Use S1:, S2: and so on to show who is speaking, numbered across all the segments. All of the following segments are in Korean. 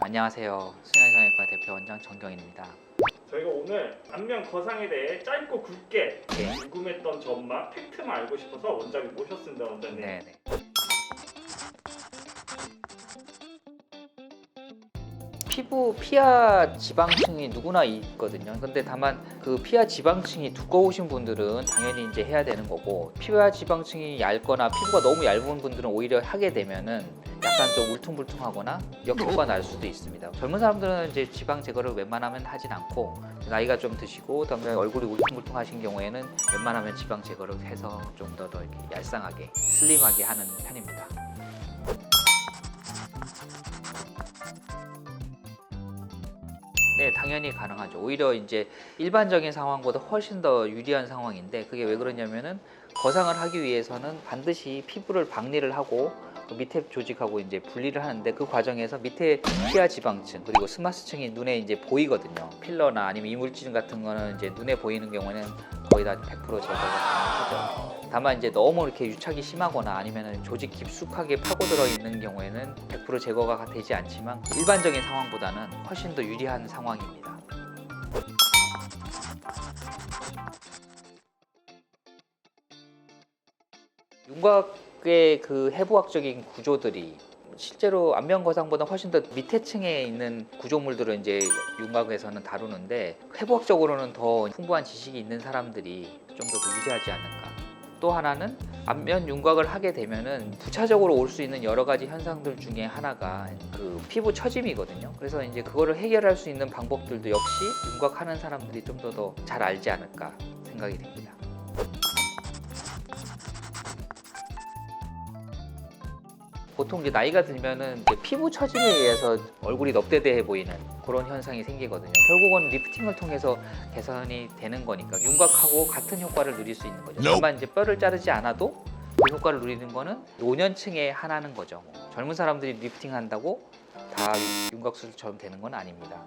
S1: 안녕하세요. 순환성형외과 대표 원장 정경인입니다.
S2: 저희가 오늘 안면 거상에 대해 짧고 굵게
S1: 네.
S2: 궁금했던 점만 팩트만 알고 싶어서 원장님 모셨습니다, 원장님.
S1: 네네. 피부 피하 지방층이 누구나 있거든요. 근데 다만 그 피하 지방층이 두꺼우신 분들은 당연히 이제 해야 되는 거고, 피하 지방층이 얇거나 피부가 너무 얇은 분들은 오히려 하게 되면은 약간 좀 울퉁불퉁하거나 역효과가 날 수도 있습니다. 젊은 사람들은 이제 지방 제거를 웬만하면 하진 않고, 나이가 좀 드시고 그다음에 얼굴이 울퉁불퉁하신 경우에는 웬만하면 지방 제거를 해서 좀 더 이렇게 얄쌍하게 슬림하게 하는 편입니다. 네, 당연히 가능하죠. 오히려 이제 일반적인 상황보다 훨씬 더 유리한 상황인데, 그게 왜 그러냐면은 거상을 하기 위해서는 반드시 피부를 박리를 하고 그 밑에 조직하고 이제 분리를 하는데, 그 과정에서 밑에 피하 지방층 그리고 스마스층이 눈에 이제 보이거든요. 필러나 아니면 이물질 같은 거는 이제 눈에 보이는 경우에는 거의 다 100% 제거가 가능하죠. 다만 이제 너무 이렇게 유착이 심하거나 아니면 조직 깊숙하게 파고들어 있는 경우에는 100% 제거가 되지 않지만, 일반적인 상황보다는 훨씬 더 유리한 상황입니다. 윤곽의 그 해부학적인 구조들이 실제로 안면 거상보다 훨씬 더 밑에 층에 있는 구조물들을 이제 윤곽에서는 다루는데, 해부학적으로는 더 풍부한 지식이 있는 사람들이 좀 더 유리하지 않을까. 또 하나는 안면 윤곽을 하게 되면은 부차적으로 올 수 있는 여러 가지 현상들 중에 하나가 그 피부 처짐이거든요. 그래서 이제 그거를 해결할 수 있는 방법들도 역시 윤곽하는 사람들이 좀 더 잘 알지 않을까 생각이 됩니다. 보통 이제 나이가 들면은 이제 피부 처짐에 의해서 얼굴이 넙대대해 보이는 그런 현상이 생기거든요. 결국은 리프팅을 통해서 개선이 되는 거니까 윤곽하고 같은 효과를 누릴 수 있는 거죠. 다만 이제 뼈를 자르지 않아도 그 효과를 누리는 거는 노년층에 하나는 거죠. 젊은 사람들이 리프팅 한다고 다 윤곽 수술처럼 되는 건 아닙니다.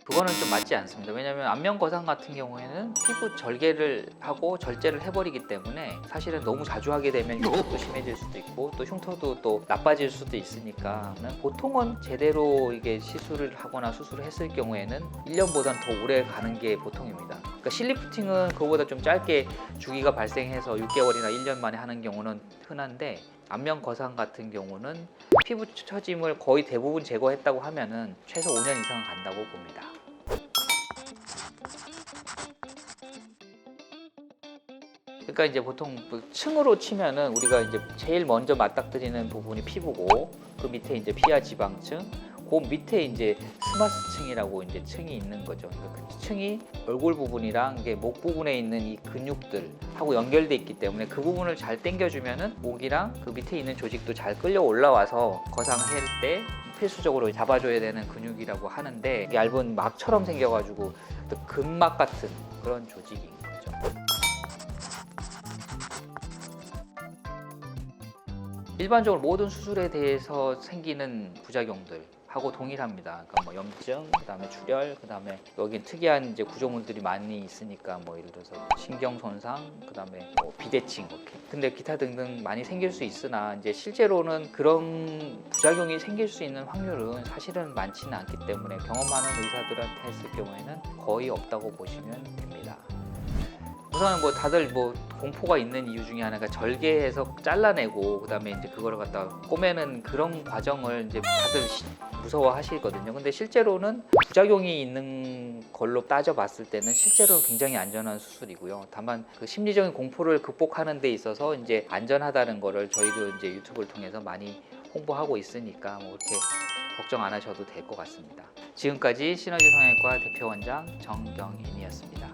S1: 그거는 좀 맞지 않습니다. 왜냐하면 안면 거상 같은 경우에는 피부 절개를 하고 절제를 해버리기 때문에 사실은 너무 자주 하게 되면 흉터도 심해질 수도 있고 또 흉터도 또 나빠질 수도 있으니까, 보통은 제대로 이게 시술을 하거나 수술을 했을 경우에는 1년보다는 더 오래 가는 게 보통입니다. 그러니까 실리프팅은 그거보다 좀 짧게 주기가 발생해서 6개월이나 1년 만에 하는 경우는 흔한데, 안면 거상 같은 경우는 피부 처짐을 거의 대부분 제거했다고 하면은 최소 5년 이상 간다고 봅니다. 그러니까 이제 보통 층으로 치면은 우리가 이제 제일 먼저 맞닥뜨리는 부분이 피부고, 그 밑에 이제 피하 지방층, 그 밑에 이제 스마스층이라고 이제 층이 있는 거죠. 그러니까 그 층이 얼굴 부분이랑 이게 목 부분에 있는 이 근육들하고 연결돼 있기 때문에 그 부분을 잘 당겨주면은 목이랑 그 밑에 있는 조직도 잘 끌려 올라와서 거상할 때 필수적으로 잡아줘야 되는 근육이라고 하는데, 얇은 막처럼 생겨가지고 또 근막 같은 그런 조직인 거죠. 일반적으로 모든 수술에 대해서 생기는 부작용들 하고 동일합니다. 그러니까 뭐 염증, 그다음에 출혈, 그다음에 여긴 특이한 이제 구조물들이 많이 있으니까 뭐 예를 들어서 신경 손상, 그다음에 뭐 비대칭 이렇게. 근데 기타 등등 많이 생길 수 있으나 이제 실제로는 그런 부작용이 생길 수 있는 확률은 사실은 많지는 않기 때문에 경험 많은 의사들한테 했을 경우에는 거의 없다고 보시면 됩니다. 우선 뭐 다들 뭐 공포가 있는 이유 중에 하나가 절개해서 잘라내고 그다음에 이제 그거를 갖다 꼬매는 그런 과정을 이제 다들 무서워하시거든요. 근데 실제로는 부작용이 있는 걸로 따져봤을 때는 실제로 굉장히 안전한 수술이고요. 다만 그 심리적인 공포를 극복하는 데 있어서 이제 안전하다는 거를 저희도 이제 유튜브를 통해서 많이 홍보하고 있으니까 뭐 그렇게 걱정 안 하셔도 될 것 같습니다. 지금까지 시너지 성형외과 대표 원장 정경인이었습니다.